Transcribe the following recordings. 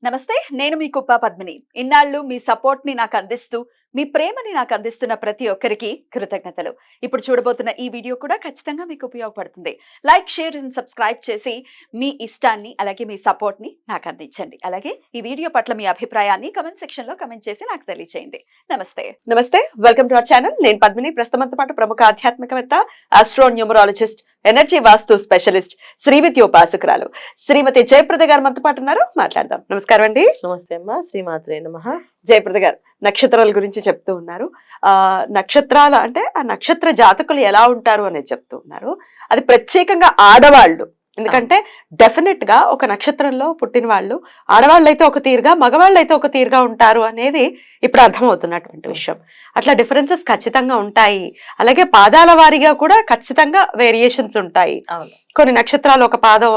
నమస్తే, నేను మీ కుప్ప పద్మిని. ఇన్నాళ్ళు మీ సపోర్ట్ ని నాకు అందిస్తూ, మీ ప్రేమని నాకు అందిస్తున్న ప్రతి ఒక్కరికి కృతజ్ఞతలు. ఇప్పుడు చూడబోతున్న ఈ వీడియో కూడా ఖచ్చితంగా మీకు ఉపయోగపడుతుంది. లైక్, షేర్ అండ్ సబ్స్క్రైబ్ చేసి మీ ఇష్టాన్ని అలాగే మీ సపోర్ట్ ని నాకు అందించండి. అలాగే ఈ వీడియో పట్ల మీ అభిప్రాయాన్ని కమెంట్ సెక్షన్ లో కమెంట్ చేసి నాకు తెలియజేయండి. నమస్తే, వెల్కమ్ టు అవర్ ఛానల్. నేను పద్మిని. ప్రస్తుతంతో పాటు ప్రముఖ ఆధ్యాత్మికవేత్త, ఆస్ట్రో న్యూమరాలజిస్ట్, ఎనర్జీ వాస్తు స్పెషలిస్ట్, శ్రీవిద్యోపాసకురాలు శ్రీమతి జయప్రద గారు మనతో పాటు ఉన్నారు. మాట్లాడదాం. నమస్కారం అండి. నమస్తే అమ్మా. శ్రీమాత్రే నమః. జయప్రద గారు నక్షత్రాల గురించి చెప్తూ ఉన్నారు. నక్షత్రాలు అంటే ఆ నక్షత్ర జాతకులు ఎలా ఉంటారు అనేది చెప్తూ ఉన్నారు. అది ప్రత్యేకంగా ఆడవాళ్ళు. ఎందుకంటే డెఫినెట్ గా ఒక నక్షత్రంలో పుట్టిన వాళ్ళు ఆడవాళ్ళు అయితే ఒక తీరుగా, మగవాళ్ళు అయితే ఒక తీరుగా ఉంటారు అనేది ఇప్పుడు అర్థమవుతున్నటువంటి విషయం. అట్లా డిఫరెన్సెస్ ఖచ్చితంగా ఉంటాయి. అలాగే పాదాల వారీగా కూడా ఖచ్చితంగా వేరియేషన్స్ ఉంటాయి. కొన్ని నక్షత్రాలు ఒక పాదం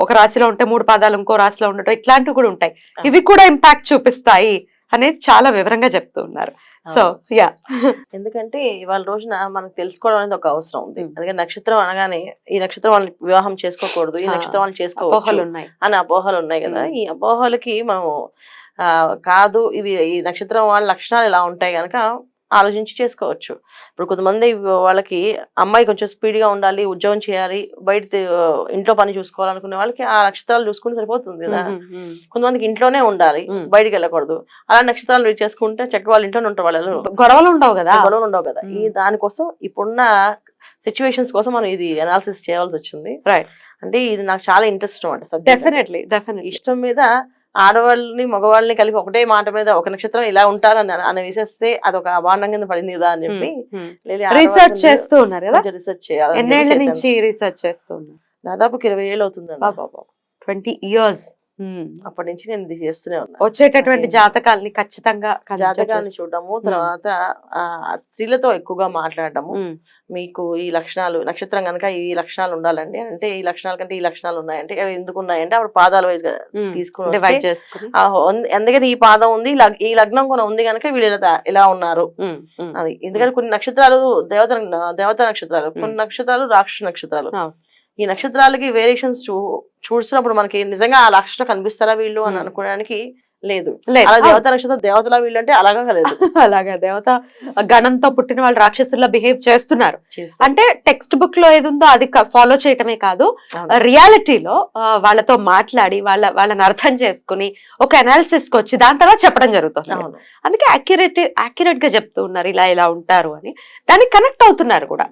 ఒక రాశిలో ఉంటే 3 పాదాలు ఇంకో రాశిలో ఉండటం, ఇట్లాంటివి కూడా ఉంటాయి. ఇవి కూడా ఇంపాక్ట్ చూపిస్తాయి అనేది చాలా వివరంగా చెప్తూ ఉన్నారు. సో యా, ఎందుకంటే ఇవాళ రోజున మనకు తెలుసుకోవడం అనేది ఒక అవసరం ఉంది. అందుకని నక్షత్రం అనగానే ఈ నక్షత్రం వాళ్ళని వివాహం చేసుకోకూడదు, ఈ నక్షత్రం వాళ్ళని చేసుకోవచ్చు అని అపోహలు ఉన్నాయి కదా. ఈ అపోహలకి మనం కాదు, ఇవి ఈ నక్షత్రం వాళ్ళ లక్షణాలు ఇలా ఉంటాయి కనుక ఆలోచించి చేసుకోవచ్చు. ఇప్పుడు కొంతమంది వాళ్ళకి అమ్మాయి కొంచెం స్పీడ్గా ఉండాలి, ఉద్యోగం చేయాలి, బయట ఇంట్లో పని చూసుకోవాలనుకునే వాళ్ళకి ఆ నక్షత్రాలు చూసుకుంటే సరిపోతుంది కదా. కొంతమందికి ఇంట్లోనే ఉండాలి, బయటికి వెళ్ళకూడదు. అలా నక్షత్రాలు రీచ్ చేసుకుంటే చక్కగా వాళ్ళ ఇంట్లోనే ఉంటారు. వాళ్ళు గొడవలు ఉండవు కదా. ఈ దానికోసం ఇప్పుడున్న సిచ్యువేషన్స్ కోసం మనం ఇది అనాలిసిస్ చేయాల్సి వచ్చింది. అంటే ఇది నాకు చాలా ఇంట్రెస్ట్ అంటే డెఫినెట్లీ ఇష్టం మీద ఆడవాళ్ళని మగవాళ్ళని కలిపి ఒకటే మాట మీద ఒక నక్షత్రం ఇలా ఉంటారని అని వేసేస్తే అదొక అభాండం కింద పడింది కదా అని చెప్పి రీసెర్చ్ చేస్తూ ఉన్నారు కదా. రీసెర్చ్ చేయాలి. ఎన్నేళ్ల నుంచి రీసెర్చ్ చేస్తూ ఉన్నారు? దాదాపు 20 ఏళ్ళు అవుతుంది. 20 years. అప్పటి నుంచి నేను ఇది చేస్తూనే ఉన్నా. వచ్చేటటువంటి జాతకాలని ఖచ్చితంగా జాతకాన్ని చూడటము, తర్వాత స్త్రీలతో ఎక్కువగా మాట్లాడటము. మీకు ఈ లక్షణాలు, నక్షత్రం కనుక ఈ లక్షణాలు ఉండాలండి అంటే ఈ లక్షణాల కంటే ఈ లక్షణాలు ఉన్నాయంటే ఎందుకు ఉన్నాయంటే అప్పుడు పాదాల వైజ్ తీసుకుని ఎందుకంటే ఈ పాదం ఉంది, ఈ లగ్నం కూడా ఉంది కనుక వీళ్ళు ఇలా ఉన్నారు అది. ఎందుకంటే కొన్ని నక్షత్రాలు దేవత నక్షత్రాలు, కొన్ని నక్షత్రాలు రాక్షస నక్షత్రాలు. ఈ నక్షత్రాలకి వేరియేషన్స్ చూసినప్పుడు మనకి నిజంగా ఆ లక్షణం కనిపిస్తారా వీళ్ళు అని అనుకోవడానికి లేదు. అలా దేవత నక్షత్రం దేవతలా వీళ్ళు అంటే అలాగా లేదు. అలాగా దేవత గణంతో పుట్టిన వాళ్ళు రాక్షసుల్లా బిహేవ్ చేస్తున్నారు అంటే టెక్స్ట్ బుక్ లో ఏది ఉందో అది ఫాలో చేయటమే కాదు, రియాలిటీలో వాళ్ళతో మాట్లాడి వాళ్ళని అర్థం చేసుకుని ఒక అనాలిసిస్ కి వచ్చి దాని తర్వాత చెప్పడం జరుగుతుంది. అందుకే యాక్యురేట్ గా చెప్తూ ఉన్నారు ఇలా ఇలా ఉంటారు అని. దానికి కనెక్ట్ అవుతున్నారు కూడా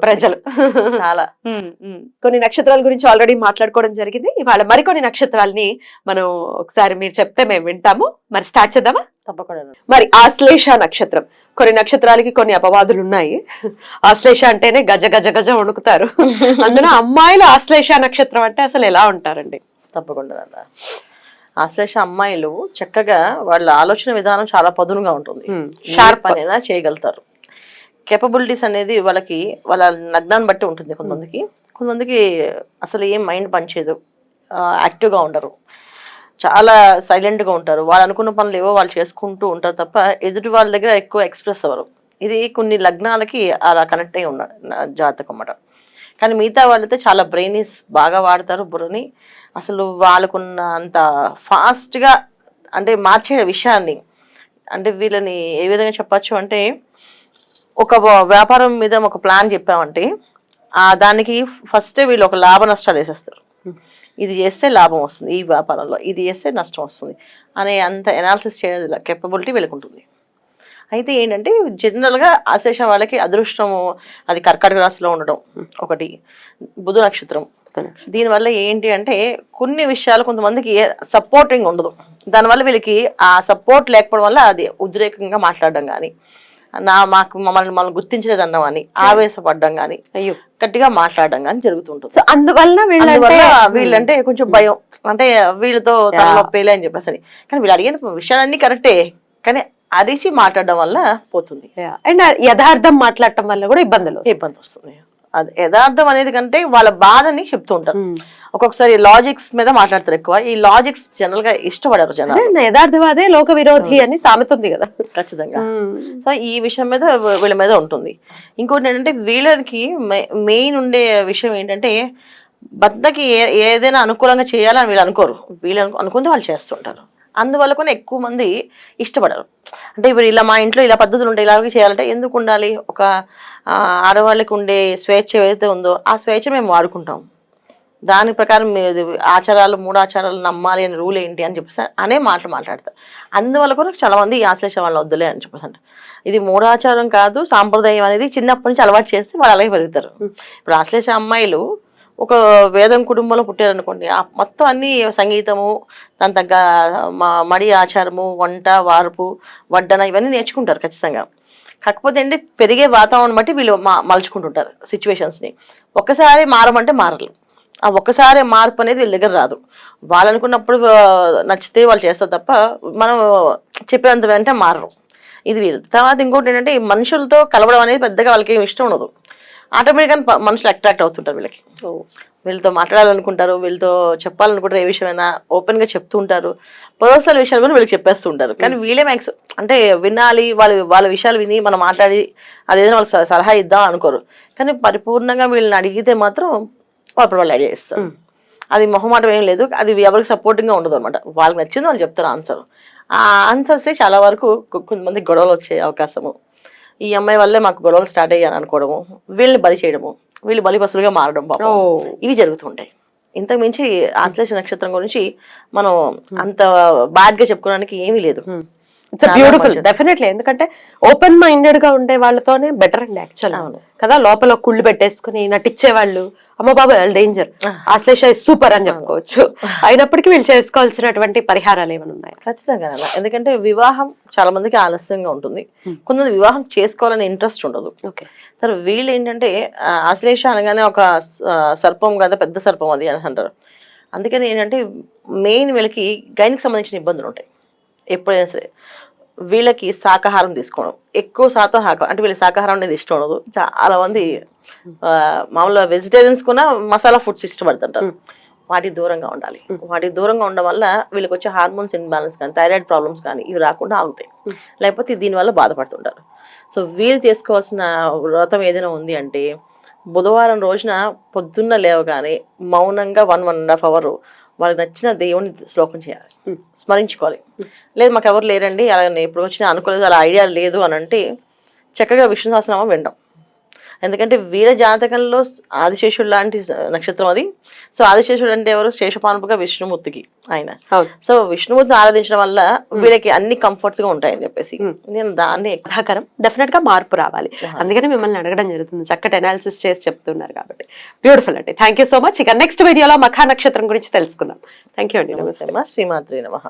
ప్రజలు చాలా. కొన్ని నక్షత్రాల గురించి ఆల్రెడీ మాట్లాడుకోవడం జరిగింది. ఇవాళ మరికొన్ని నక్షత్రాలని మనం ఒకసారి మీరు చెప్తే మేము వింటాము. మరి స్టార్ట్ చేద్దామా? తప్పకుండా. మరి ఆశ్లేష నక్షత్రం. కొన్ని నక్షత్రాలకి కొన్ని అపవాదులు ఉన్నాయి. ఆశ్లేష అంటేనే గజ గజ గజ వణుకుతారు. అందులో అమ్మాయిలు ఆశ్లేష నక్షత్రం అంటే అసలు ఎలా ఉంటారండి? తప్పకుండా. ఆశ్లేష అమ్మాయిలు చక్కగా వాళ్ళ ఆలోచన విధానం చాలా పదునుగా ఉంటుంది. షార్ప్ అనేది చేయగలుగుతారు. కేపబిలిటీస్ అనేది వాళ్ళకి వాళ్ళ లగ్నాన్ని బట్టి ఉంటుంది. కొంతమందికి అసలు ఏం మైండ్ పనిచేయదు, యాక్టివ్గా ఉండరు, చాలా సైలెంట్గా ఉంటారు. వాళ్ళు అనుకున్న పనులు ఏవో వాళ్ళు చేసుకుంటూ ఉంటారు తప్ప ఎదుటి వాళ్ళ దగ్గర ఎక్కువ ఎక్స్ప్రెస్ అవ్వరు. ఇది కొన్ని లగ్నాలకి అలా కనెక్ట్ అయి ఉన్న జాతకం అన్నమాట. కానీ మిగతా వాళ్ళైతే చాలా బ్రెయినీస్ బాగా వాడతారు బుర్రని. అసలు వాళ్ళకున్న అంత ఫాస్ట్గా అంటే మార్చే విషయాన్ని అంటే వీళ్ళని ఏ విధంగా చెప్పచ్చు అంటే ఒక వ్యాపారం మీద ఒక ప్లాన్ చెప్పామంటే దానికి ఫస్టే వీళ్ళు ఒక లాభ నష్టాలు వేసేస్తారు. ఇది చేస్తే లాభం వస్తుంది ఈ వ్యాపారంలో, ఇది చేస్తే నష్టం వస్తుంది అనే అంత ఎనాలిసిస్ చేయడం కెపబిలిటీ వీళ్ళకి ఉంటుంది. అయితే ఏంటంటే జనరల్గా ఆశ్లేష వాళ్ళకి అదృష్టము అది కర్కాటక రాశిలో ఉండడం ఒకటి, బుధ నక్షత్రం. దీనివల్ల ఏంటి అంటే కొన్ని విషయాలు కొంతమందికి సపోర్టింగ్ ఉండదు. దానివల్ల వీళ్ళకి ఆ సపోర్ట్ లేకపోవడం వల్ల అది ఉద్రేకంగా మాట్లాడడం కానీ, మమ్మల్ని గుర్తించలేదు అన్నాం అని ఆవేశపడ్డం కానీ, గట్టిగా మాట్లాడడం కానీ జరుగుతుంటుంది. అందువల్ల వీళ్ళంటే కొంచెం భయం, అంటే వీళ్ళతో తలనొప్పేలే అని చెప్పేసి. కానీ వీళ్ళు అడిగిన విషయాలన్నీ కరెక్టే, కానీ అరిచి మాట్లాడడం వల్ల పోతుంది. అండ్ యథార్థం మాట్లాడటం వల్ల కూడా ఇబ్బంది వస్తుంది. అది యథార్థం అనేది కంటే వాళ్ళ బాధని చెప్తూ ఉంటారు. ఒక్కొక్కసారి లాజిక్స్ మీద మాట్లాడతారు ఎక్కువ. ఈ లాజిక్స్ జనరల్ గా ఇష్టపడరు జనాలు. యథార్థవాదే లోక విరోధి అని సామెత ఉంది కదా. ఖచ్చితంగా. సో ఈ విషయం మీద వీళ్ళ మీద ఉంటుంది. ఇంకోటి ఏంటంటే వీళ్ళకి మెయిన్ ఉండే విషయం ఏంటంటే భర్తకి ఏదైనా అనుకూలంగా చేయాలని వీళ్ళు అనుకోరు, వీళ్ళు అనుకుంటే వాళ్ళు చేస్తుంటారు. అందువల్ల కూడా ఎక్కువ మంది ఇష్టపడరు. అంటే ఇప్పుడు ఇలా మా ఇంట్లో ఇలా పద్ధతులు ఉంటాయి, ఇలాగే చేయాలంటే ఎందుకు ఉండాలి? ఒక ఆడవాళ్ళకి ఉండే స్వేచ్ఛ ఏదైతే ఉందో ఆ స్వేచ్ఛ మేము వాడుకుంటాం. దాని ప్రకారం ఆచారాలు 3 ఆచారాలు నమ్మాలి అని రూల్ ఏంటి అని చెప్పేసి అనే మాటలు మాట్లాడతారు. అందువల్ల కూడా చాలా మంది ఈ ఆశ్లేష వాళ్ళ వద్దులే అని చెప్పేసి అంటారు. ఇది 3 ఆచారం కాదు, సాంప్రదాయం అనేది చిన్నప్పటి నుంచి అలవాటు చేస్తే వాళ్ళు అలాగే పెరుగుతారు. ఇప్పుడు ఆశ్లేష అమ్మాయిలు ఒక వేదం కుటుంబంలో పుట్టారనుకోండి, మొత్తం అన్ని సంగీతము, దాని తగ్గ మడి ఆచారము, వంట వార్పు వడ్డన ఇవన్నీ నేర్చుకుంటారు ఖచ్చితంగా. కాకపోతే ఏంటి పెరిగే వాతావరణం బట్టి వీళ్ళు మలుచుకుంటుంటారు సిచ్యువేషన్స్ని. ఒక్కసారి మారమంటే మారలు. ఆ ఒక్కసారి మార్పు అనేది వీళ్ళ దగ్గర రాదు. వాళ్ళు అనుకున్నప్పుడు నచ్చితే వాళ్ళు చేస్తారు తప్ప మనం చెప్పేంత వెంటనే మారరు. ఇది వీళ్ళు. తర్వాత ఇంకోటి ఏంటంటే ఈ మనుషులతో కలవడం అనేది పెద్దగా వాళ్ళకి ఏమి ఇష్టం ఉండదు. ఆటోమేటిక్గా మనుషులు అట్రాక్ట్ అవుతుంటారు వీళ్ళకి. వీళ్ళతో మాట్లాడాలనుకుంటారు, వీళ్ళతో చెప్పాలనుకుంటారు, ఏ విషయమైనా ఓపెన్గా చెప్తూ ఉంటారు. పర్సనల్ విషయాలు కూడా వీళ్ళకి చెప్పేస్తూ ఉంటారు. కానీ వీళ్ళే అంటే వినాలి, వాళ్ళ విషయాలు విని మనం మాట్లాడి అదేదైనా వాళ్ళకి సలహా ఇద్దాం అనుకోరు. కానీ పరిపూర్ణంగా వీళ్ళని అడిగితే మాత్రం వాళ్ళు ఐడియా ఇస్తారు. అది మొహమాటం ఏం లేదు, అది ఎవరికి సపోర్టింగ్గా ఉండదు అనమాట. వాళ్ళకి నచ్చింది వాళ్ళు చెప్తారు ఆన్సర్. ఆ ఆన్సర్సే చాలా వరకు కొంతమంది గొడవలు వచ్చే అవకాశము, ఈ అమ్మాయి వల్లే మాకు గొడవలు స్టార్ట్ అయ్యాను అనుకోవడము, వీళ్ళని బలి చేయడము, వీళ్ళు బలిపసులుగా మారడం పాపం, ఇవి జరుగుతుంటాయి. ఇంతకు మించి ఆశ్లేష నక్షత్రం గురించి మనం అంత బ్యాడ్ గా చెప్పుకోవడానికి ఏమీ లేదు. It's beautiful definitely. ఎందుకంటే ఓపెన్ మైండెడ్ గా ఉండే వాళ్ళతోనే బెటర్ అండి యాక్చువల్ కదా. లోపల కుళ్ళు పెట్టేసుకుని నటించే వాళ్ళు అమ్మ బాబు డేంజర్, ఆశ్లేష సూపర్ అని చెప్పుకోవచ్చు. అయినప్పటికీ వీళ్ళు చేసుకోవాల్సినటువంటి పరిహారాలు ఏమైనా ఉన్నాయి? ఖచ్చితంగా. ఎందుకంటే వివాహం చాలా మందికి ఆలస్యంగా ఉంటుంది, కొంతమంది వివాహం చేసుకోవాలని ఇంట్రెస్ట్ ఉండదు. సరే వీళ్ళు ఏంటంటే ఆశ్లేష అనగానే ఒక సర్పం కదా, పెద్ద సర్పం అది అని అంటారు. అందుకని ఏంటంటే మెయిన్ వీళ్ళకి గైనికి సంబంధించిన ఇబ్బందులు ఉంటాయి. ఎప్పుడైనా సరే వీళ్ళకి శాకాహారం తీసుకోవడం, ఎక్కువ శాతం అంటే వీళ్ళకి శాకాహారం అనేది ఇష్టం ఉండదు. చాలా మంది మామూలుగా వెజిటేరియన్స్ కూడా మసాలా ఫుడ్స్ ఇష్టపడుతుంటారు. వాటికి దూరంగా ఉండాలి. వాటికి దూరంగా ఉండడం వల్ల వీళ్ళకి వచ్చే హార్మోన్స్ ఇన్బ్యాలెన్స్ కానీ, థైరాయిడ్ ప్రాబ్లమ్స్ కానీ ఇవి రాకుండా ఆగుతాయి. లేకపోతే దీనివల్ల బాధపడుతుంటారు. సో వీళ్ళు చేసుకోవాల్సిన వ్రతం ఏదైనా ఉంది అంటే బుధవారం రోజున పొద్దున్న లేవగానే మౌనంగా 1.5 hours వాళ్ళకి నచ్చిన దేవుని శ్లోకం చేయాలి, స్మరించుకోవాలి. లేదు మాకు ఎవరు లేరండి, అలా ఎప్పుడు వచ్చినా అనుకోలేదు, అలా ఐడియా లేదు అని అంటే చక్కగా విష్ణు సహస్రనామం వినడం. ఎందుకంటే వీళ్ళ జాతకంలో ఆదిశేషుడు లాంటి నక్షత్రం అది. సో ఆదిశేషుడు అంటే ఎవరు? శేషపానుపుగా విష్ణుమూర్తికి ఆయన. సో విష్ణుమూర్తిని ఆరాధించడం వల్ల వీళ్ళకి అన్ని కంఫర్ట్స్ గా ఉంటాయని చెప్పేసి నేను దాన్ని డెఫినెట్ గా మార్పు రావాలి. అందుకని మిమ్మల్ని అడగడం జరుగుతుంది, చక్కటి అనాలిసిస్ చేసి చెప్తున్నారు కాబట్టి. బ్యూటిఫుల్ అండి, థ్యాంక్ యూ సో మచ్. ఇక నెక్స్ట్ వీడియోలో మఖా నక్షత్రం గురించి తెలుసుకుందాం. థ్యాంక్ యూ అండి. నమస్తే. శ్రీమాత్రే నమః.